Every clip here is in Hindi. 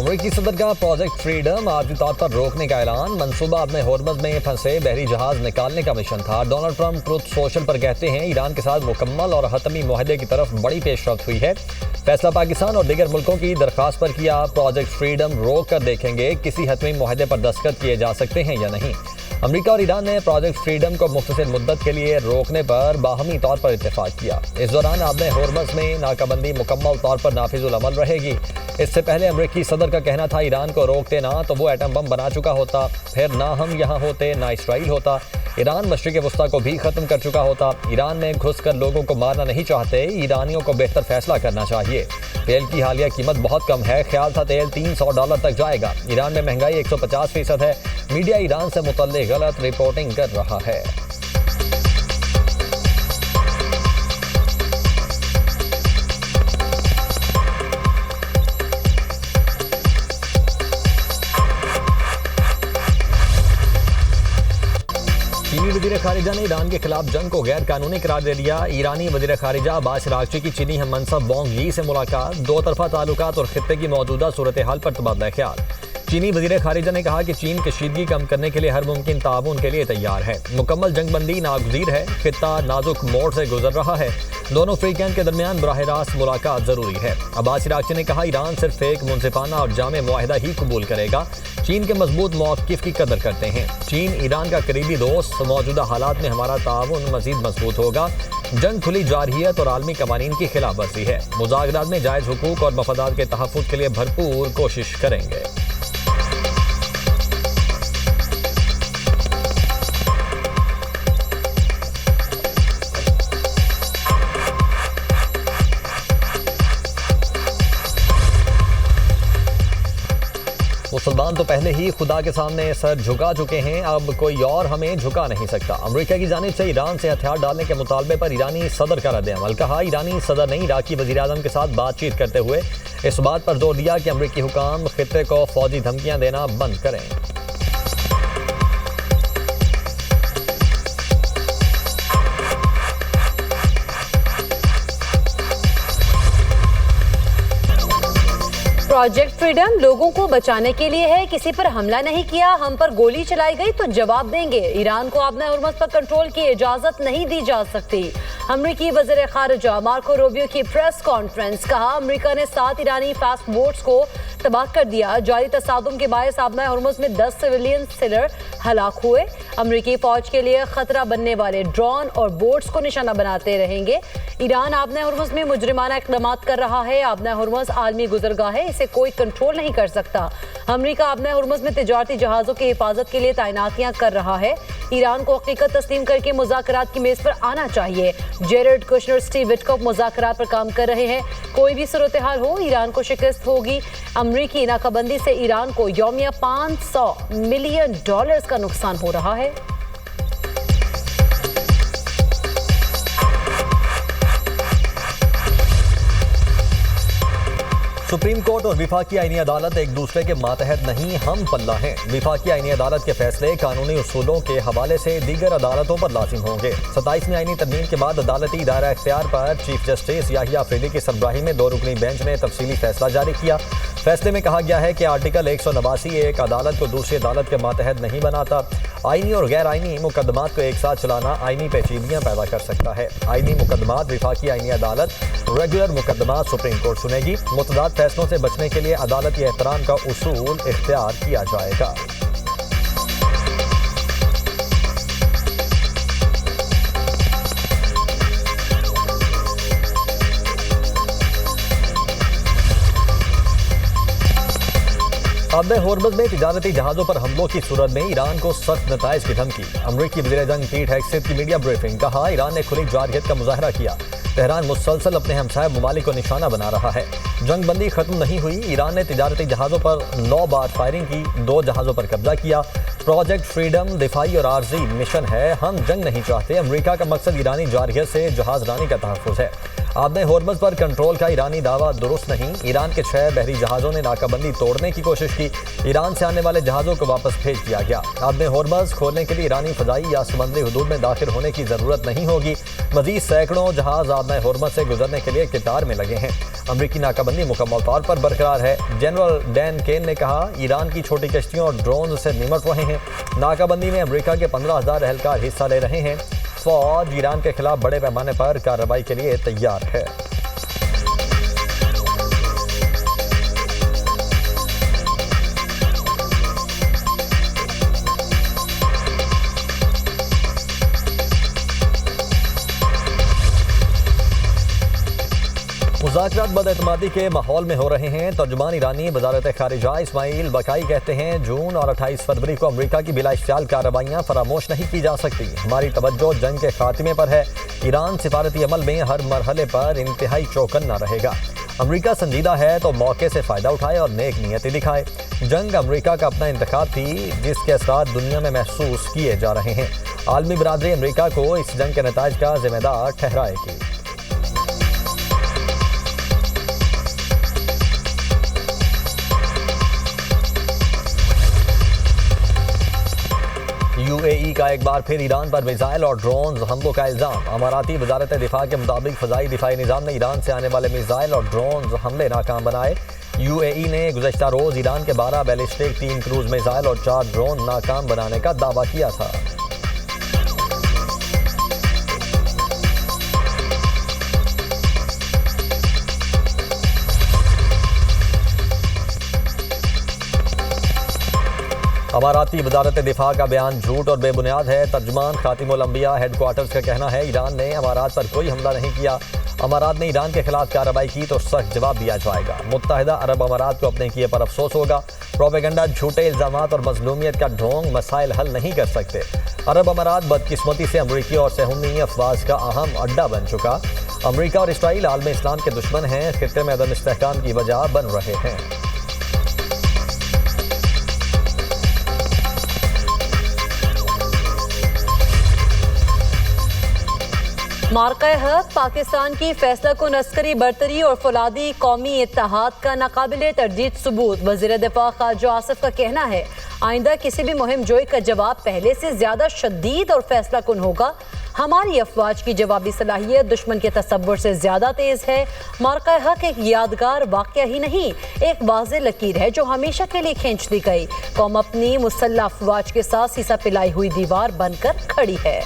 अमेरिकी सदर का प्रोजेक्ट फ्रीडम आर्जी तौर पर रोकने का ऐलान। मंसूबा अब में होर्मज में फंसे बहरी जहाज निकालने का मिशन था। डोनाल्ड ट्रंप ट्रुथ सोशल पर कहते हैं ईरान के साथ मुकम्मल और हतमी मुआहदे की तरफ बड़ी पेशरफ्त हुई है। फैसला पाकिस्तान और दीगर मुल्कों की दरख्वास्त पर किया। प्रोजेक्ट फ्रीडम रोक कर देखेंगे किसी हतमी मुआहदे पर दस्तखत किए जा सकते हैं या नहीं। अमेरिका और ईरान ने प्रोजेक्ट फ्रीडम को मुख्तसर मुद्दत के लिए रोकने पर बाहमी तौर पर इत्तेफाक किया। इस दौरान आबे होर्मज में नाकाबंदी मुकम्मल तौर पर नाफिजुल अमल रहेगी। इससे पहले अमेरिकी सदर का कहना था ईरान को रोकते ना तो वो एटम बम बना चुका होता, फिर ना हम यहाँ होते ना इसराइल होता। ईरान मशरिक़ वस्ता को भी ख़त्म कर चुका होता। ईरान में घुसकर लोगों को मारना नहीं चाहते। ईरानियों को बेहतर फैसला करना चाहिए। तेल की हालिया कीमत बहुत कम है। ख्याल था तेल $300 तक जाएगा। ईरान में महंगाई 150% है। मीडिया ईरान से मुतल्लिक़ गलत रिपोर्टिंग कर रहा है। चीनी वज़ीर खारिजा ने ईरान के खिलाफ जंग को गैर कानूनी करार दे दिया। ईरानी वज़ीर खारिजा अब्बास अराग़ची की चीनी हम मनसब वांग यी से मुलाकात। दो तरफा ताल्लुकात और खित्ते की मौजूदा सूरत हाल पर तबादला ख्याल। चीनी वज़ीर खारिजा ने कहा कि चीन कशीदगी कम करने के लिए हर मुमकिन ताउन के लिए तैयार है। मुकम्मल जंगबंदी नागुज़ीर है। खित्ता नाजुक मोड़ से गुजर रहा है। दोनों फ्रीकैन के दरमियान बराह रास्त मुलाकात जरूरी है। अब्बास अराग़ची ने कहा ईरान सिर्फ एक मुनसिफाना और जामे मुआहिदा ही कबूल करेगा। चीन के मजबूत मौक़िफ़ की कदर करते हैं। चीन ईरान का करीबी दोस्त। मौजूदा हालात में हमारा ताउन मज़ीद मजबूत होगा। जंग खुली जारहियत और आलमी कवानीन की खिलाफ वर्जी है। मुज़ाकरात में जायज़ हुकूक और मफादात के तहफ़्फ़ुज़ के लिए भरपूर कोशिश करेंगे। मुसलमान तो पहले ही खुदा के सामने सर झुका चुके हैं, अब कोई और हमें झुका नहीं सकता। अमेरिका की जानिब से ईरान से हथियार डालने के मुतालबे पर ईरानी सदर का रद्द-ए-अमल। कहा ईरानी सदर ने इराकी वज़ीर-ए-आज़म के साथ बातचीत करते हुए इस बात पर जोर दिया कि अमेरिकी हुकाम खित्ते को फौजी धमकियां देना बंद करें। प्रोजेक्ट फ्रीडम लोगों को बचाने के लिए है। किसी पर हमला नहीं किया, हम पर गोली चलाई गई तो जवाब देंगे। ईरान को आबना होर्मज पर कंट्रोल की इजाजत नहीं दी जा सकती। अमेरिकी वज़ीर खारिजा मार्को रूबियो की प्रेस कॉन्फ्रेंस। कहा अमेरिका ने 7 ईरानी फास्ट बोट्स को तबाह कर दिया। जारी तसादुम के बायस आबना होर्मज में 10 सिविलियन सेलर हलाक हुए। अमेरिकी फौज के लिए खतरा बनने वाले ड्रोन और बोट्स को निशाना बनाते रहेंगे। ईरान आबना होर्मज में मुजरिमाना इक़दाम कर रहा है। आबना होर्मज आलमी गुजरगाह है, इसे कोई कंट्रोल नहीं कर सकता। अमेरिका आबना होर्मज में तिजारती जहाज़ों की हिफाजत के लिए तैनातियां कर रहा है। ईरान को हकीकत तस्लीम करके मुज़ाकरात की मेज़ पर आना चाहिए। जेरेड कुशनर, स्टीव विटकॉफ मुज़ाकरात पर काम कर रहे हैं। कोई भी सूरत हाल हो ईरान को शिकस्त होगी। अमेरिकी नाकाबंदी से ईरान को यौमिया $500 मिलियन का नुकसान हो रहा है। सुप्रीम कोर्ट और विफाकी आईनी अदालत एक दूसरे के मातहत नहीं, हम पल्ला हैं। विफाकी आईनी अदालत के फैसले कानूनी उसूलों के हवाले से दीगर अदालतों पर लाजिम होंगे। 27वीं आईनी तरमीम के बाद अदालती दायरा इख्तियार पर चीफ जस्टिस याहिया अफरीदी की सरबराही में 2 रुकनी बेंच ने तफसीली फैसला जारी किया। फैसले में कहा गया है कि आर्टिकल 189 एक अदालत को दूसरी अदालत के मातहत नहीं बनाता। आईनी और गैर आईनी मुकदमात को एक साथ चलाना आईनी पेचीदगियां पैदा कर सकता है। आईनी मुकदमात विफाकी आईनी अदालत, रेगुलर मुकदमात सुप्रीम कोर्ट सुनेगी। मुतदाद फैसलों से बचने के लिए अदालती एहतराम का उसूल इख्तियार किया जाएगा। आबे होर्मज में तिजारती जहाज़ों पर हमलों की सूरत में ईरान को सख्त नताइज की धमकी। अमरीकी वज़ीर जंग पीट हेग्सेथ की मीडिया ब्रीफिंग। कहा ईरान ने खुली जारहियत का मुजाहरा किया। तेहरान मुसलसल अपने हमसाया ममालिक को निशाना बना रहा है। जंग बंदी खत्म नहीं हुई। ईरान ने तिजारती जहाज़ों पर 9 बार फायरिंग की। 2 जहाज़ों पर कब्जा किया। प्रोजेक्ट फ्रीडम दिफाई और आर्जी मिशन है। हम जंग नहीं चाहते। अमेरिका का मकसद ईरानी जारहियत से जहाज रानी का तहफ़्फ़ुज़ है। आबने होर्मज पर कंट्रोल का ईरानी दावा दुरुस्त नहीं। ईरान के 6 बहरी जहाज़ों ने नाकाबंदी तोड़ने की कोशिश की। ईरान से आने वाले जहाज़ों को वापस भेज दिया गया। आबने होर्मज खोलने के लिए ईरानी फ़ज़ाई या समुद्री हदूद में दाखिल होने की ज़रूरत नहीं होगी। मजीद सैकड़ों जहाज आबनाए हुर्मत से गुजरने के लिए कतार में लगे हैं। अमरीकी नाकाबंदी मुकम्मल तौर पर बरकरार है। जनरल डैन केन ने कहा, ईरान की छोटी कश्तियों और ड्रोन से निमट रहे हैं। नाकाबंदी में अमरीका के 15,000 एहलकार हिस्सा ले रहे हैं। फौज ईरान के खिलाफ बड़े पैमाने पर कार्रवाई के लिए तैयार है। मुज़ाकरात बदएतमादी के माहौल में हो रहे हैं। तर्जुमान ईरानी वज़ारत ख़ारिजा इस्माइल बकाई कहते हैं, जून और 28 फरवरी को अमरीका की बिलाइश्तियाल कार्रवाइयाँ फरामोश नहीं की जा सकती। हमारी तवज्जो जंग के खात्मे पर है। ईरान सिफारती अमल में हर मरहले पर इंतहाई चौकन्ना रहेगा। अमरीका संजीदा है तो मौके से फ़ायदा उठाए और नेक नीयती दिखाए। जंग अमरीका का अपना इंतखाब थी, जिसके असरात दुनिया में महसूस किए जा रहे हैं। आलमी बरादरी अमरीका को इस जंग के नताइज का जिम्मेदार ठहराएगी। UAE का एक बार फिर ईरान पर मिसाइल और ड्रोन हमलों का इल्ज़ाम। अमाराती वजारत दिफा के मुताबिक फ़ज़ाई दिफाई निज़ाम ने ईरान से आने वाले मिसाइल और ड्रोन हमले नाकाम बनाए। UAE ने गुज़श्ता रोज़ ईरान के 12 बैलिस्टिक, 3 क्रूज़ मिसाइल और 4 ड्रोन नाकाम बनाने का दावा किया था। अमाराती वजारत दिफा का बयान झूठ और बेबुनियाद है। तर्जुमान खातिमुल अंबिया हेडक्वार्टर्स का कहना है, ईरान ने अमारात पर कोई हमला नहीं किया। अमारात ने ईरान के खिलाफ कार्रवाई की तो सख्त जवाब दिया जाएगा। मुत्तहिदा अरब अमारात को अपने किए पर अफसोस होगा। प्रोपेगेंडा, झूठे इल्ज़ामात और मज़लूमियत का ढोंग मसाइल हल नहीं कर सकते। अरब अमारात बदकिस्मती से अमरीकी और सहूनी अफवाज का अहम अड्डा बन चुका। अमरीका और इसराइल आलम इस्लाम के दुश्मन हैं, खित्ते में अदम इस्तेहकाम की वजह बन रहे हैं। मार्का-ए-हक पाकिस्तान की फैसला कुन अस्करी बरतरी और फौलादी कौमी इत्तेहाद का नाकाबिले तरदीद सबूत। वज़ीर दिफा ख़ारिजा आसिफ का कहना है, आइंदा किसी भी मुहिम जोई का जवाब पहले से ज्यादा शदीद और फैसला कुन होगा। हमारी अफवाज की जवाबी सलाहियत दुश्मन के तसव्वुर से ज्यादा तेज है। मार्का-ए-हक एक यादगार वाक़या ही नहीं, एक वाज़ेह लकीर है जो हमेशा के लिए खींच दी गई। कौम अपनी मुसल्लह अफवाज के साथ सीसा पिलाई हुई दीवार बनकर खड़ी है।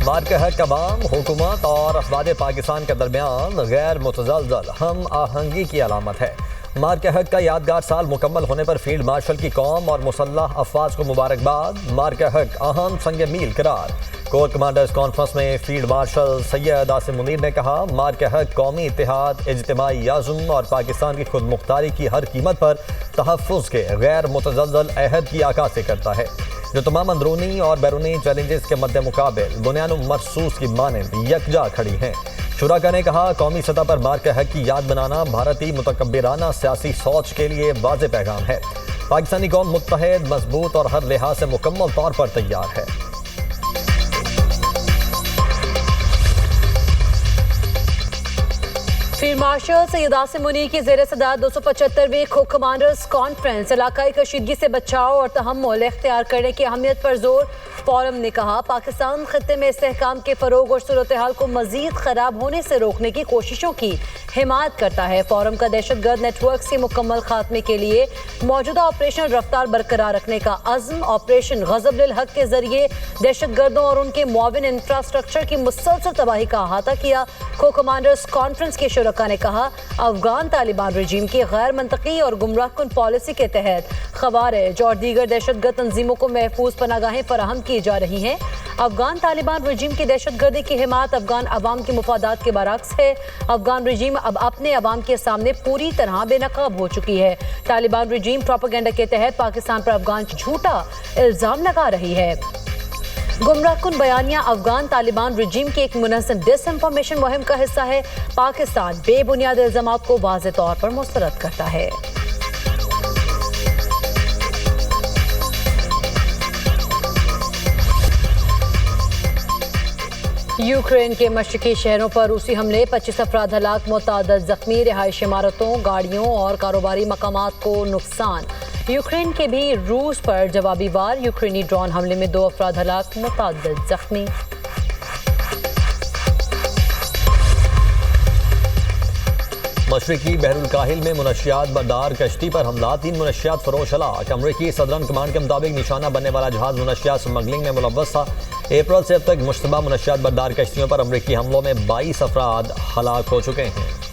मार्का-ए-हक अवाम, हुकूमत और अफवाज पाकिस्तान के दरमियान गैर मुतज़लज़ल हम आहंगी की अलामत है। मार्का-ए-हक का यादगार साल मुकम्मल होने पर फील्ड मार्शल की कौम और मुसल्लह अफवाज को मुबारकबाद। मार्का-ए-हक अहम संग मील करार। कोर कमांडर्स कॉन्फ्रेंस में फील्ड मार्शल सैयद आसिम मुनीर ने कहा, मार्का-ए-हक कौमी इत्तेहाद, इज्तिमाई आज़म और पाकिस्तान की खुद मुख्तारी की हर कीमत पर तहफ़्फ़ुज़ के गैर मुतज़लज़ल अहद की आकाज़ी करता है, जो तमाम अंदरूनी और बैरूनी चैलेंजेस के मद्दे मुकाबिल बुनियाद मरसूस की मानंद यकजा खड़ी हैं। शुराका ने कहा, कौमी सतह पर मार्का-ए-हक की याद बनाना भारतीय मुतकब्बिराना सियासी सोच के लिए वाज़ेह पैगाम है। पाकिस्तानी कौम मुत्तहद, मजबूत और हर लिहाज से मुकम्मल तौर पर तैयार है। फील्ड मार्शल सैयद आसिम मुनीर की ज़ेर सदारत 275वीं कोर कमांडर्स कॉन्फ्रेंस इलाकाई कशीदगी से बचाव और तहम्मुल इख्तियार करने की अहमियत पर जोर। फोरम ने कहा, पाकिस्तान खत्ते में इस्तेहकाम के फ़रोग और सूरत हाल को मजीद ख़राब होने से रोकने की कोशिशों की हिमायत करता है। फोरम का दहशतगर्द नेटवर्क के मुकम्मल खात्मे के लिए मौजूदा ऑपरेशन रफ्तार बरकरार रखने का अज़्म, ऑपरेशन ग़ज़ब लिल हक़ के जरिए दहशतगर्दों और उनके मुआविन इंफ्रास्ट्रक्चर की मुसलसल तबाही का अहाता किया। को कमांडर्स कॉन्फ्रेंस के शुरका ने कहा, अफगान तालिबान रजीम की गैर मंतकी और गुमराह कुन पॉलिसी के तहत खवारिज और दीगर दहशतगर्द तंजीमों को महफूज पनागाहें फराहम की जा रही हैं। अफगान तालिबान रजीम की दहशतगर्दी की हिमायत अफगान अवाम के मुफादात के बरअक्स है। अफगान रजीम अब अपने अवाम के सामने पूरी तरह बेनकाब हो चुकी है। तालिबान रजीम प्रोपेगेंडा के तहत पाकिस्तान पर अफगान झूठा इल्जाम लगा रही है। गुमराहकुन बयानिया अफगान तालिबान रजीम की एक मुनज़्ज़म डिसइंफॉर्मेशन मुहिम का हिस्सा है। पाकिस्तान बेबुनियाद इल्जामात को वाज़ेह तौर पर मुस्तरद करता है। यूक्रेन के मशरकी शहरों पर रूसी हमले, 25 अफराद हलाक, मुतअद्दिद जख्मी, रिहायशी इमारतों, गाड़ियों और कारोबारी मकामात को नुकसान। यूक्रेन के भी रूस पर जवाबी वार, यूक्रेनी ड्रोन हमले में 2 अफराद हलाक, मुतअद्दिद जख्मी। मशरिकी बहरुल काहिल में मुनशियात बरदार कश्ती पर हमला, 3 मुनशियात फरोश हलाक। अमरीकी सदरन कमांड के मुताबिक निशाना बनने वाला जहाज मुनशियात स्मगलिंग में मुलव्वस था। अप्रैल से अब तक मुश्तबा मुनशियात बरदार कश्तियों पर अमरीकी हमलों में 22 अफराद हलाक हो चुके हैं।